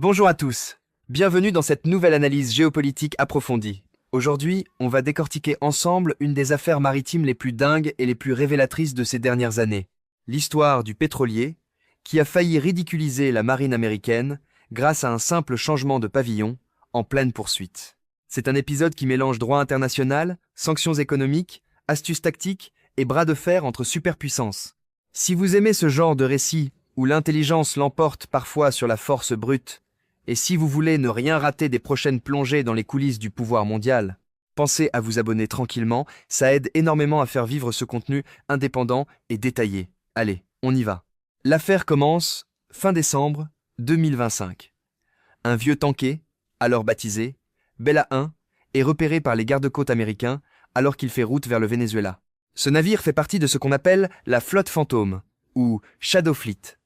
Bonjour à tous, bienvenue dans cette nouvelle analyse géopolitique approfondie. Aujourd'hui, on va décortiquer ensemble une des affaires maritimes les plus dingues et les plus révélatrices de ces dernières années. L'histoire du pétrolier, qui a failli ridiculiser la marine américaine grâce à un simple changement de pavillon en pleine poursuite. C'est un épisode qui mélange droit international, sanctions économiques, astuces tactiques et bras de fer entre superpuissances. Si vous aimez ce genre de récit où l'intelligence l'emporte parfois sur la force brute, et si vous voulez ne rien rater des prochaines plongées dans les coulisses du pouvoir mondial, pensez à vous abonner tranquillement, ça aide énormément à faire vivre ce contenu indépendant et détaillé. Allez, on y va. L'affaire commence fin décembre 2025. Un vieux tanker, alors baptisé Bella 1, est repéré par les gardes-côtes américains alors qu'il fait route vers le Venezuela. Ce navire fait partie de ce qu'on appelle la flotte fantôme, ou Shadow Fleet.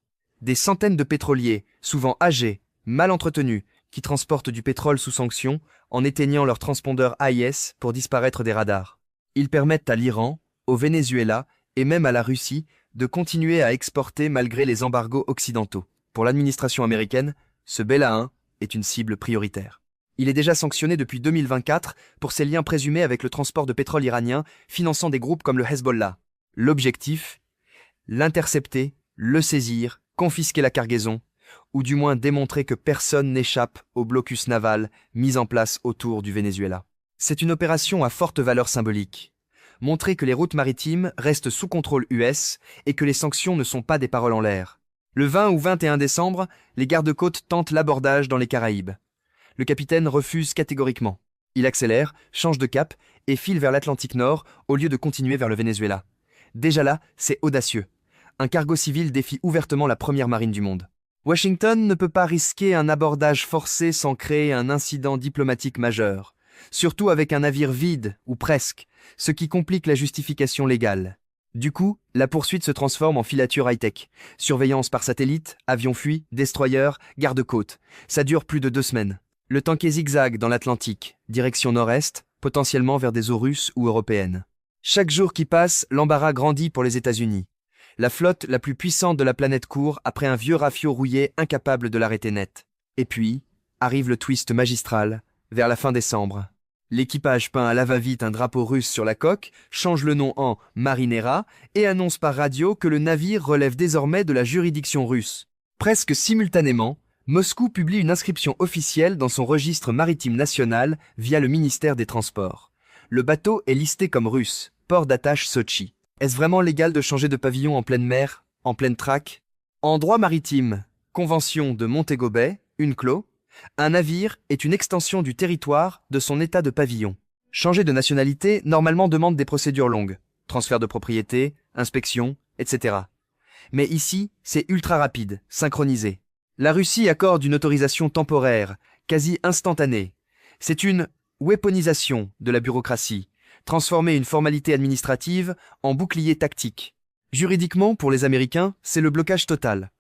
Des centaines de pétroliers, souvent âgés, mal entretenus, qui transportent du pétrole sous sanction en éteignant leurs transpondeurs AIS pour disparaître des radars. Ils permettent à l'Iran, au Venezuela et même à la Russie de continuer à exporter malgré les embargos occidentaux. Pour l'administration américaine, ce Bella 1 est une cible prioritaire. Il est déjà sanctionné depuis 2024 pour ses liens présumés avec le transport de pétrole iranien finançant des groupes comme le Hezbollah. L'objectif ? L'intercepter, le saisir, confisquer la cargaison, ou du moins démontrer que personne n'échappe au blocus naval mis en place autour du Venezuela. C'est une opération à forte valeur symbolique. Montrer que les routes maritimes restent sous contrôle US et que les sanctions ne sont pas des paroles en l'air. Le 20 ou 21 décembre, les gardes-côtes tentent l'abordage dans les Caraïbes. Le capitaine refuse catégoriquement. Il accélère, change de cap et file vers l'Atlantique Nord au lieu de continuer vers le Venezuela. Déjà là, c'est audacieux. Un cargo civil défie ouvertement la première marine du monde. Washington ne peut pas risquer un abordage forcé sans créer un incident diplomatique majeur, surtout avec un navire vide, ou presque, ce qui complique la justification légale. Du coup, la poursuite se transforme en filature high-tech. Surveillance par satellite, avions fuis, destroyers, garde-côtes. Ça dure plus de 2 semaines. Le tanker zigzague dans l'Atlantique, direction nord-est, potentiellement vers des eaux russes ou européennes. Chaque jour qui passe, l'embarras grandit pour les États-Unis. La flotte la plus puissante de la planète court après un vieux rafio rouillé incapable de l'arrêter net. Et puis, arrive le twist magistral, vers la fin décembre. L'équipage peint à la va-vite un drapeau russe sur la coque, change le nom en Marinera et annonce par radio que le navire relève désormais de la juridiction russe. Presque simultanément, Moscou publie une inscription officielle dans son registre maritime national via le ministère des Transports. Le bateau est listé comme russe, port d'attache Sotchi. Est-ce vraiment légal de changer de pavillon en pleine mer, en pleine traque ? En droit maritime, convention de Montego Bay, UNCLOS, un navire est une extension du territoire de son état de pavillon. Changer de nationalité normalement demande des procédures longues, transfert de propriété, inspection, etc. Mais ici, c'est ultra rapide, synchronisé. La Russie accorde une autorisation temporaire, quasi instantanée. C'est une weaponisation de la bureaucratie, transformer une formalité administrative en bouclier tactique. Juridiquement, pour les Américains, c'est le blocage total.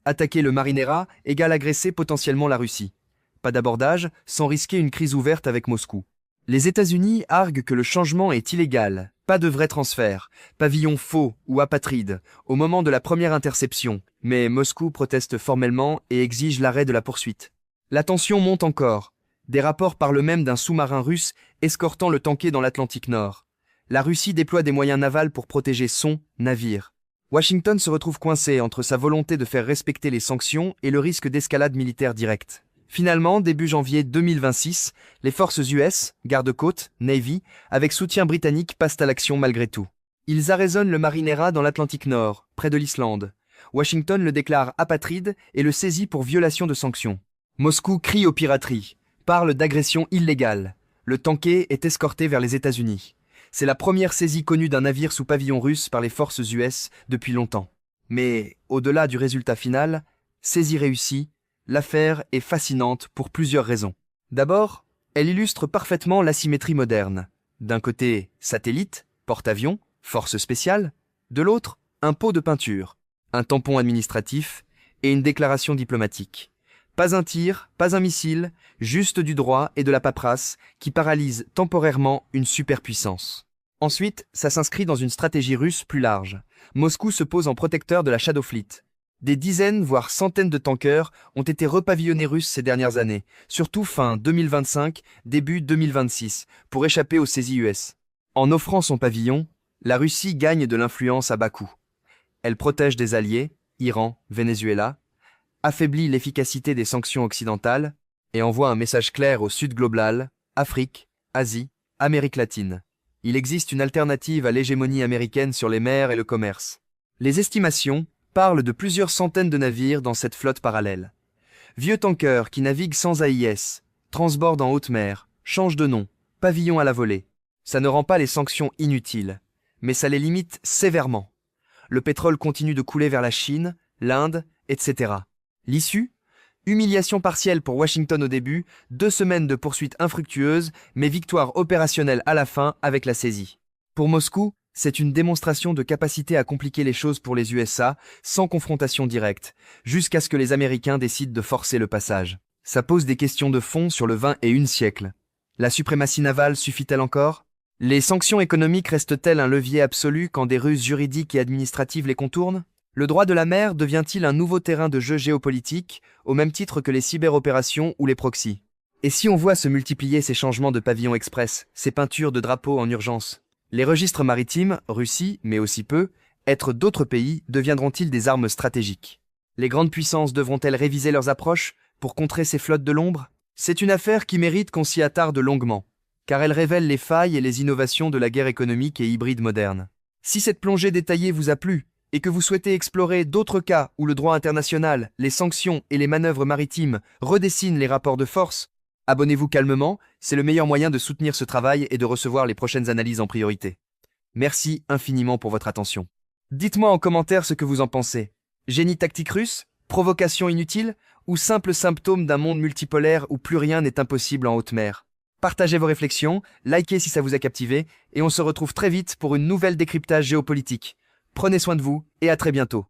Attaquer le Marinera égale agresser potentiellement la Russie. Pas d'abordage sans risquer une crise ouverte avec Moscou. Les États-Unis arguent que le changement est illégal, pas de vrai transfert, pavillon faux ou apatride, au moment de la première interception, mais Moscou proteste formellement et exige l'arrêt de la poursuite. La tension monte encore. Des rapports parlent même d'un sous-marin russe escortant le tanker dans l'Atlantique Nord. La Russie déploie des moyens navals pour protéger son navire. Washington se retrouve coincé entre sa volonté de faire respecter les sanctions et le risque d'escalade militaire directe. Finalement, début janvier 2026, les forces US, garde-côtes, Navy, avec soutien britannique passent à l'action malgré tout. Ils arraisonnent le Marinera dans l'Atlantique Nord, près de l'Islande. Washington le déclare apatride et le saisit pour violation de sanctions. Moscou crie aux pirateries, parle d'agression illégale. Le tanker est escorté vers les États-Unis. C'est la première saisie connue d'un navire sous pavillon russe par les forces US depuis longtemps. Mais, au-delà du résultat final, saisie réussie, l'affaire est fascinante pour plusieurs raisons. D'abord, elle illustre parfaitement l'asymétrie moderne. D'un côté, satellite, porte-avions, force spéciale. De l'autre, un pot de peinture, un tampon administratif et une déclaration diplomatique. Pas un tir, pas un missile, juste du droit et de la paperasse qui paralyse temporairement une superpuissance. Ensuite, ça s'inscrit dans une stratégie russe plus large. Moscou se pose en protecteur de la Shadow Fleet. Des dizaines, voire centaines de tankers ont été repavillonnés russes ces dernières années, surtout fin 2025, début 2026, pour échapper aux saisies US. En offrant son pavillon, la Russie gagne de l'influence à bas coût. Elle protège des alliés, Iran, Venezuela, affaiblit l'efficacité des sanctions occidentales et envoie un message clair au Sud global, Afrique, Asie, Amérique latine. Il existe une alternative à l'hégémonie américaine sur les mers et le commerce. Les estimations parlent de plusieurs centaines de navires dans cette flotte parallèle. Vieux tankers qui naviguent sans AIS, transbordent en haute mer, changent de nom, pavillon à la volée. Ça ne rend pas les sanctions inutiles, mais ça les limite sévèrement. Le pétrole continue de couler vers la Chine, l'Inde, etc. L'issue ? Humiliation partielle pour Washington au début, 2 semaines de poursuites infructueuses, mais victoire opérationnelle à la fin avec la saisie. Pour Moscou, c'est une démonstration de capacité à compliquer les choses pour les USA, sans confrontation directe, jusqu'à ce que les Américains décident de forcer le passage. Ça pose des questions de fond sur le 21e siècle. La suprématie navale suffit-elle encore ? Les sanctions économiques restent-elles un levier absolu quand des ruses juridiques et administratives les contournent ? Le droit de la mer devient-il un nouveau terrain de jeu géopolitique, au même titre que les cyberopérations ou les proxys ? Et si on voit se multiplier ces changements de pavillon express, ces peintures de drapeaux en urgence ? Les registres maritimes, Russie, mais aussi peu, être d'autres pays, deviendront-ils des armes stratégiques ? Les grandes puissances devront-elles réviser leurs approches pour contrer ces flottes de l'ombre ? C'est une affaire qui mérite qu'on s'y attarde longuement, car elle révèle les failles et les innovations de la guerre économique et hybride moderne. Si cette plongée détaillée vous a plu, et que vous souhaitez explorer d'autres cas où le droit international, les sanctions et les manœuvres maritimes redessinent les rapports de force, abonnez-vous calmement, c'est le meilleur moyen de soutenir ce travail et de recevoir les prochaines analyses en priorité. Merci infiniment pour votre attention. Dites-moi en commentaire ce que vous en pensez. Génie tactique russe ? Provocation inutile ? Ou simple symptôme d'un monde multipolaire où plus rien n'est impossible en haute mer ? Partagez vos réflexions, likez si ça vous a captivé, et on se retrouve très vite pour une nouvelle décryptage géopolitique. Prenez soin de vous et à très bientôt.